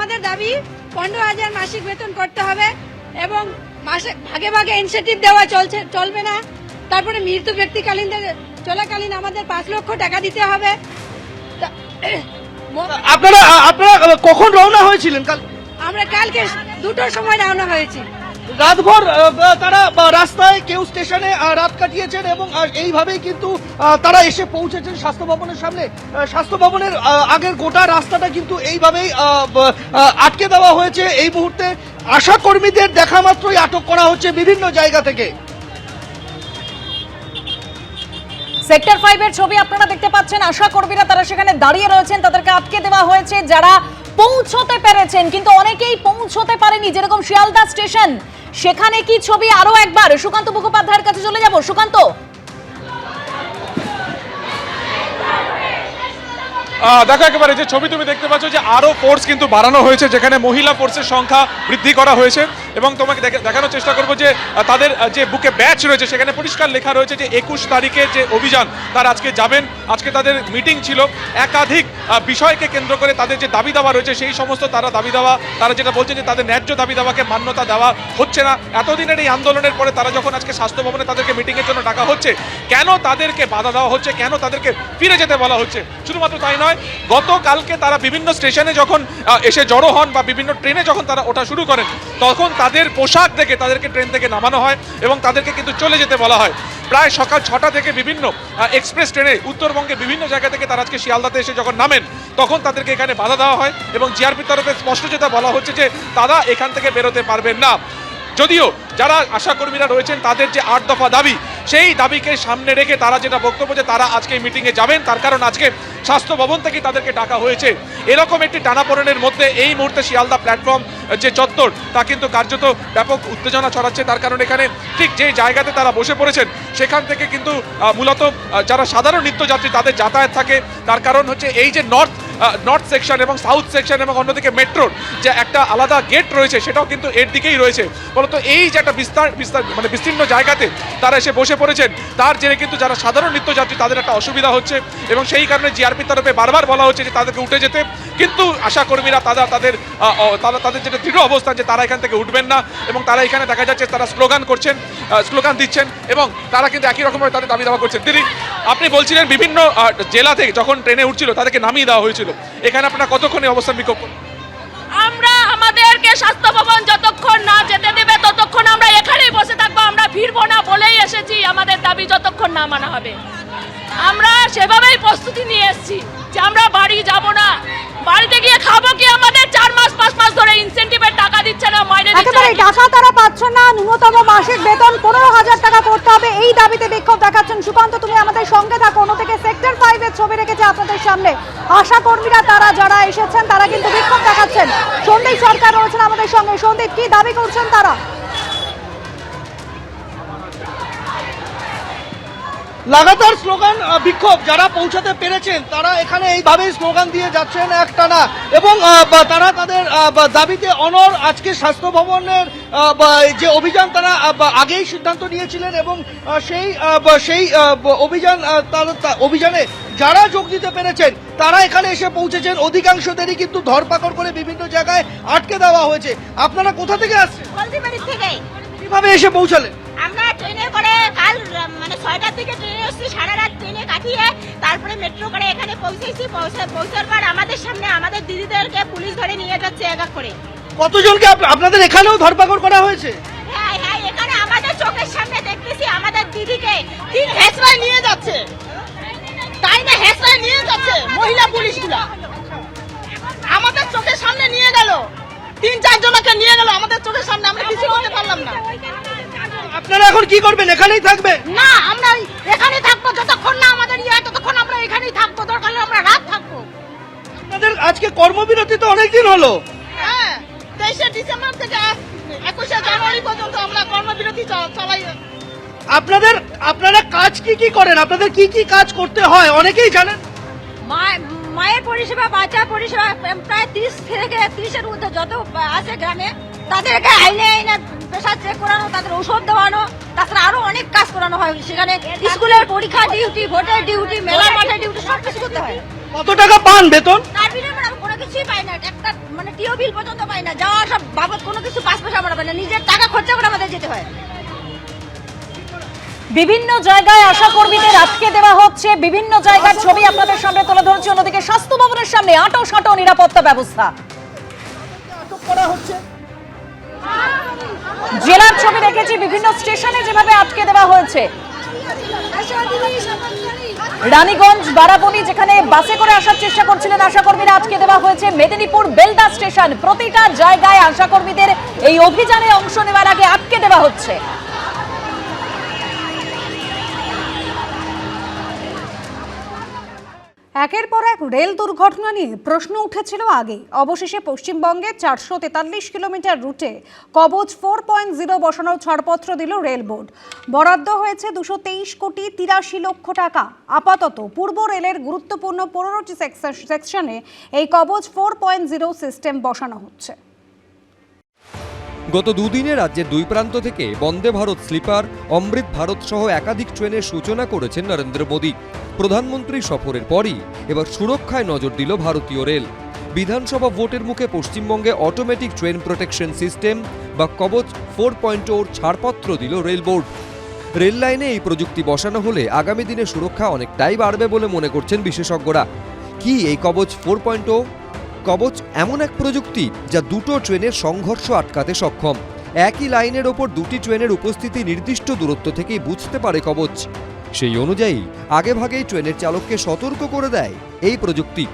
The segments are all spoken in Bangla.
আমাদের দাবি 15,000 মাসিক বেতন করতে হবে এবং মাসে ভাগে ভাগে ইনসেন্টিভ দেওয়া চলবে না। তারপরে মৃত্যু ব্যক্তিকালীন চলাকালীন আমাদের 5 লক্ষ টাকা দিতে হবে। আপনারা কখন রওনা হয়েছিলেন? কাল আমরা কালকে 2টোর সময় রওনা হয়েছি। রাতভর তারা রাস্তায়, কেউ স্টেশনে রাত কাটিয়েছেন এবং এইভাবেই কিন্তু তারা এসে পৌঁছেছেন স্বাস্থ্য ভবনের সামনে। স্বাস্থ্য ভবনের আগের গোটা রাস্তাটা কিন্তু এইভাবেই আটকে দেওয়া হয়েছে। এই মুহূর্তে আশা কর্মীদের দেখা মাত্রই আটক করা হচ্ছে বিভিন্ন জায়গা থেকে। সেক্টর 5 এর ছবি আপনারা দেখতে পাচ্ছেন। আশা কর্মীরা তারা সেখানে দাঁড়িয়ে রয়েছেন, তাদেরকে আটকে দেওয়া হয়েছে। যারা পৌঁছতে পেরেছেন কিন্তু অনেকেই পৌঁছতে পারেনি, যেরকম শিয়ালদা স্টেশন, সেখানে কি ছবি আরো একবার সুকান্ত মুখোপাধ্যায়ের কাছে চলে যাব। সুকান্ত, দেখো একেবারে যে ছবি তুমি দেখতে পাচ্ছ যে আরো ফোর্স কিন্তু বাড়ানো হয়েছে, যেখানে মহিলা ফোর্সের সংখ্যা বৃদ্ধি করা হয়েছে এবং তোমাকে দেখানোর চেষ্টা করবো যে তাদের যে বুকে ব্যাচ রয়েছে সেখানে পরিষ্কার লেখা রয়েছে যে 21 তারিখে যে অভিযান তারা আজকে যাবেন। আজকে তাদের মিটিং ছিল, একাধিক বিষয়কে কেন্দ্র করে তাদের যে দাবি দাওয়া রয়েছে সেই সমস্ত দাবি দাওয়া, তারা যেটা বলছেন যে তাদের ন্যায্য দাবি দাওয়াকে মান্যতা দেওয়া হচ্ছে না। এতদিনের এই আন্দোলনের পরে তারা যখন আজকে স্বাস্থ্য ভবনে তাদেরকে মিটিংয়ের জন্য ডাকা হচ্ছে, কেন তাদেরকে বাধা দেওয়া হচ্ছে, কেন তাদেরকে ফিরে যেতে বলা হচ্ছে? শুধুমাত্র তাই নয়, গতকালকে তারা বিভিন্ন স্টেশনে যখন এসে জড়ো হন বা বিভিন্ন ট্রেনে যখন তারা ওঠা শুরু করেন, তখন তাদের পোশাক দেখে তাদেরকে ট্রেন থেকে নামানো হয় এবং তাদেরকে কিন্তু চলে যেতে বলা হয়। প্রায় সকাল 6টা থেকে বিভিন্ন এক্সপ্রেস ট্রেনে উত্তরবঙ্গের বিভিন্ন জায়গা থেকে তারা আজকে শিয়ালদাতে এসে যখন নামেন, তখন তাদেরকে এখানে বাধা দেওয়া হয় এবং জিআরপির তরফে স্পষ্ট যেটা বলা হচ্ছে যে তারা এখান থেকে বেরোতে পারবেন না। যদিও যারা আশাকর্মীরা রয়েছেন তাদের যে 8 দফা দাবি, সেই দাবিকে সামনে রেখে তারা যেটা বক্তব্য যে তারা আজকে মিটিংয়ে যাবেন, তার কারণ আজকে স্বাস্থ্য ভবন থেকে তাদেরকে ডাকা হয়েছে। এরকম একটি টানাপোড়েনের মধ্যে এই মুহূর্তে শিয়ালদা প্ল্যাটফর্ম যে চত্বর তা কিন্তু কার্যত ব্যাপক উত্তেজনা ছড়াচ্ছে। তার কারণ এখানে ঠিক যে জায়গাতে তারা বসে পড়েছেন সেখান থেকে কিন্তু মূলত যারা সাধারণ নিত্যযাত্রী তাদের যাতায়াত থাকে। তার কারণ হচ্ছে এই যে নর্থ সেকশন এবং সাউথ সেকশন এবং অন্যদিকে মেট্রোর যে একটা আলাদা গেট রয়েছে সেটাও কিন্তু এর দিকেই রয়েছে। বলতো এই যে একটা বিস্তীর্ণ জায়গাতে তারা এসে বসে পড়েছেন, তার জেরে কিন্তু যারা সাধারণ নিত্যযাত্রী তাদের একটা অসুবিধা হচ্ছে এবং সেই কারণে জিআরপির তরফে বারবার বলা হচ্ছে যে তাদেরকে উঠে যেতে। কিন্তু আশাকর্মীরা তাদের যেটা দৃঢ় অবস্থান যে তারা এখান থেকে উঠবেন না এবং তারা এখানে দেখা যাচ্ছে তারা স্লোগান দিচ্ছেন এবং তারা কিন্তু একই রকমভাবে তাদের দাবি দাওয়া করছেন। দিদি, আপনি বলছিলেন বিভিন্ন জেলা থেকে যখন ট্রেনে উঠছিল তাদেরকে নামিয়ে দেওয়া হয়েছিল, এখানে আপনারা কতক্ষণে অবস্থান বিক্ষোভ করবেন? আমরা আমাদেরকে স্বাস্থ্য ভবন যতক্ষণ না যেতে দেবে ততক্ষণ আমরা এখানেই বসে থাকবো। আমরা ফিরবো না বলেই এসেছি, আমাদের দাবি যতক্ষণ না মানা হবে। আমরা সেভাবেই প্রস্তুতি নিয়ে এসেছি যে আমরা বাড়ি যাব না। বাড়িতে গিয়ে খাবো কি? আমাদের 4 মাস 5 মাস ধরে ইনসেন্টিভের টাকা দিচ্ছে না, মাইনে দিচ্ছে একেবারে না। টাকা তারা পাচ্ছে না, ন্যূনতম মাসিক বেতন 15,000 টাকা করতে হবে, এই দাবিতে বিক্ষোভ দেখাচ্ছেন। সুকান্ত, তুমি আমাদের সঙ্গে থাকো। অন্য থেকে সেক্টর 5 এর ছবি রেখেছে আপনাদের সামনে। আশা কর্মীরা তারা যারা এসেছেন তারা কিন্তু বিক্ষোভ দেখাচ্ছেন। সন্দীপ সরকার রয়েছেন আমাদের সঙ্গে। সন্দীপ, কি দাবি করছেন তারা? লাগাতার স্লোগান, বিক্ষোভ। যারা পৌঁছাতে পেরেছেন তারা এখানে এইভাবেই স্লোগান দিয়ে যাচ্ছেন একটানা এবং তারা তাদের দাবিতে অনর। আজকে স্বাস্থ্য ভবনের যে অভিযান তারা আগেই সিদ্ধান্ত নিয়েছিলেন এবং সেই অভিযানে যারা যোগ দিতে পেরেছেন তারা এখানে এসে পৌঁছেছেন। অধিকাংশদেরই কিন্তু ধরপাকড় করে বিভিন্ন জায়গায় আটকে দেওয়া হয়েছে। আপনারা কোথা থেকে আসছেন? হলদিবাড়ি থেকে। কিভাবে এসে পৌঁছালেন? আমরা ট্রেনে করে কাল 6টার দিকে ট্রেনে এসেছি, সারা রাত ট্রেনে কাটিয়ে তারপরে মেট্রো করে এখানে পৌঁছেছি। পৌঁছার পর আমাদের সামনে আমাদের দিদিদেরকে পুলিশ ধরে নিয়ে যাচ্ছে এক এক করে। কতজনকে আপনাদের এখানেও ধরপাকড় করা হয়েছে? হ্যাঁ হ্যাঁ, এখানে আমাদের চোখের সামনে দেখতেছি আমাদের দিদিকে 3 হেসরায় নিয়ে যাচ্ছে। তাই না, হেসরায় নিয়ে যাচ্ছে মহিলা পুলিশগুলা। আমাদের চোখের সামনে নিয়ে গেল, 3-4 জনকে নিয়ে গেল আমাদের চোখের সামনে। আমরা কিছু করতে পারলাম না। আপনারা এখন কি করবেন? এখানেই থাকবেন? না, আমরা এখানেই থাকবো যতক্ষণ না আমাদের ততক্ষণ আমরা এখানেই থাকবো। দরকার হলে আমরা রাত থাকবো। আপনাদের আজকে কর্মবিরতি তো অনেকদিন হলো। হ্যাঁ, 23শে ডিসেম্বর থেকে 21শে জানুয়ারি পর্যন্ত আমরা কর্মবিরতি চালাই। আপনারা কাজ কি করেন? আপনাদের কি কাজ করতে হয় অনেকেই জানেন। মায়ের পরিষেবা, বাচ্চার পরিষেবা, প্রায় 30 থেকে 30-এর মধ্যে যত আছে গ্রামে তাদেরকে আইনে প্রেশার চেক করানো, তাদের ঔষধ দেওয়ানো, তাছাড়া আরো অনেক কাজ করানো হয়। সেখানে স্কুলের পরীক্ষা ডিউটি, ভোটের ডিউটি, মেলা মাঠের ডিউটি সব কিছু করতে হয়। কত টাকা পান বেতন? তার বিনিময়ে আমরা কোনো কিছুই পাই না। একটা টিও বিল পর্যন্ত পাই না, যাওয়া সব বাবদ কোনো কিছু 5 পয়সা আমরা পাই না, নিজের টাকা খরচা করে আমাদের যেতে হয়। বিভিন্ন জায়গায় আশা কর্মীদের আটকে দেওয়া হচ্ছে, বিভিন্ন জায়গার ছবি আপনাদের সামনে তুলে ধরছি। অন্যদিকে স্বাস্থ্য ভবনের সামনে আঁটো সাঁটো নিরাপত্তা ব্যবস্থা। জেলার ছবি দেখেছি, বিভিন্ন স্টেশনে যেভাবে আটকে দেওয়া হয়েছে। রানীগঞ্জ বারাবণী যেখানে বাসে করে আসার চেষ্টা করছিলেন আশাকর্মীরা, আটকে দেওয়া হয়েছে। মেদিনীপুর বেলদা স্টেশন, প্রতিটা জায়গায় আশাকর্মীদের এই অভিযানে অংশ নেওয়ার আগে আটকে দেওয়া হচ্ছে। একের পর এক রেল দুর্ঘটনা নিয়ে প্রশ্ন উঠেছিল আগে। অবশেষে পশ্চিমবঙ্গে 443 কিলোমিটার রুটে কবচ 4.0 বসানোর ছাড়পত্র দিল রেল বোর্ড। বরাদ্দ হয়েছে 223 কোটি 83 লক্ষ টাকা। আপাতত পূর্ব রেলের গুরুত্বপূর্ণ 15টি সেকশনে এই কবচ 4.0 সিস্টেম বসানো হচ্ছে। গত দুদিনে রাজ্যের দুই প্রান্ত থেকে বন্দে ভারত স্লিপার, অমৃত ভারত সহ একাধিক ট্রেনের সূচনা করেছেন নরেন্দ্র মোদী। প্রধানমন্ত্রী সফরের পরই এবার সুরক্ষায় নজর দিল ভারতীয় রেল। বিধানসভা ভোটের মুখে পশ্চিমবঙ্গে অটোমেটিক ট্রেন প্রোটেকশন সিস্টেম বা কবচ 4.0 ছাড়পত্র দিল রেল বোর্ড। রেল লাইনে এই প্রযুক্তি বসানো হলে আগামী দিনে সুরক্ষা অনেকটাই বাড়বে বলে মনে করছেন বিশেষজ্ঞরা। কি এই কবচ 4.0? কবচ এমন এক প্রযুক্তি যা দুটো ট্রেনের সংঘর্ষ আটকাতে সক্ষম। একই লাইনের ওপর দুটি ট্রেনের উপস্থিতি নির্দিষ্ট দূরত্ব থেকেই বুঝতে পারে কবচ। সেই অনুযায়ী আগেভাগেই ট্রেনের চালককে সতর্ক করে দেয় এই প্রযুক্তি।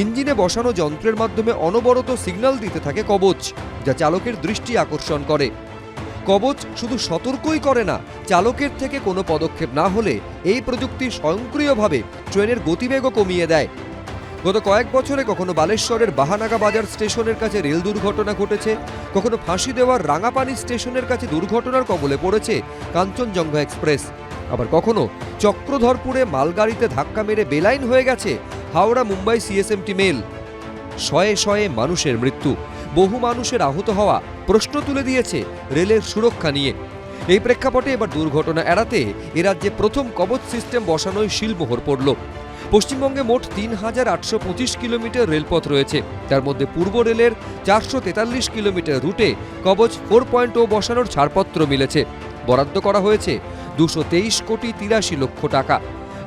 ইঞ্জিনে বসানো যন্ত্রের মাধ্যমে অনবরত সিগন্যাল দিতে থাকে কবচ, যা চালকের দৃষ্টি আকর্ষণ করে। কবচ শুধু সতর্কই করে না, চালকের থেকে কোনো পদক্ষেপ না হলে এই প্রযুক্তি স্বয়ংক্রিয়ভাবে ট্রেনের গতিবেগও কমিয়ে দেয়। গত কয়েক বছরে কখনো বালেশ্বরের বাহানাগা বাজার স্টেশনের কাছে রেল দুর্ঘটনা ঘটেছে, কখনো ফাঁসি দেওয়ার রাঙাপানি স্টেশনের কাছে দুর্ঘটনার কবলে পড়েছে কাঞ্চনজঙ্ঘা এক্সপ্রেস। আবার কখনো চক্রধরপুরে মালগাড়িতে ধাক্কা মেরে বেলাইন হয়ে গেছে হাওড়া মুম্বাই সিএসএমটি মেল। শয়ে শয়ে মানুষের মৃত্যু, বহু মানুষের আহত হওয়া প্রশ্ন তুলে দিয়েছে রেলের সুরক্ষা নিয়ে। এই প্রেক্ষাপটে এবার দুর্ঘটনা এড়াতে এ রাজ্যে প্রথম কবচ সিস্টেম বসানোয় শিলমোহর পড়ল। পশ্চিমবঙ্গে মোট 3825 কিলোমিটার রেলপথ রয়েছে, তার মধ্যে পূর্ব রেলের 443 কিলোমিটার রুটে কবচ 4.0 বসানোর ছাড়পত্র মিলেছে। বরাদ্দ করা হয়েছে 223 কোটি 83 লক্ষ টাকা।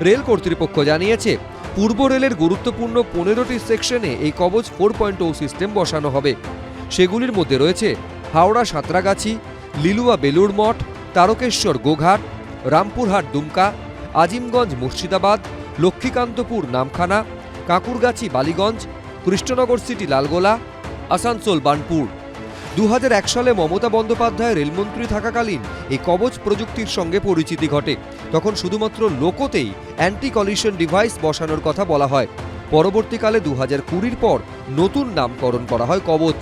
রেল কর্তৃপক্ষ জানিয়েছে পূর্ব রেলের গুরুত্বপূর্ণ 15টি সেকশনে এই কবচ 4.0 সিস্টেম বসানো হবে। সেগুলির মধ্যে রয়েছে হাওড়া সাঁতরাগাছি, লিলুয়া বেলুড় মঠ, তারকেশ্বর গোঘাট, রামপুরহাট দুমকা, আজিমগঞ্জ মুর্শিদাবাদ, লক্ষ্মীকান্তপুর নামখানা, কাঁকুরগাছি বালিগঞ্জ, কৃষ্ণনগর সিটি লালগোলা, আসানসোল বার্নপুর। 2001 সালে মমতা বন্দ্যোপাধ্যায় রেলমন্ত্রী থাকাকালীন এই কবচ প্রযুক্তির সঙ্গে পরিচিতি ঘটে। তখন শুধুমাত্র লোকোতেই অ্যান্টি কলিশন ডিভাইস বসানোর কথা বলা হয়। পরবর্তীকালে 2020 পর নতুন নামকরণ করা হয় কবচ,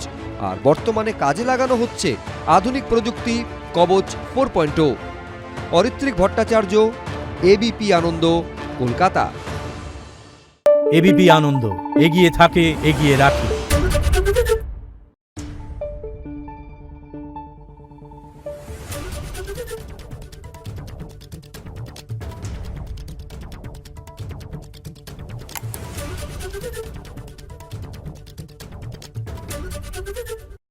আর বর্তমানে কাজে লাগানো হচ্ছে আধুনিক প্রযুক্তি কবচ 4.0। অরিত্রিক ভট্টাচার্য, এবিপি আনন্দ, কলকাতা। এবিপি আনন্দ, এগিয়ে থাকে, এগিয়ে রাখে।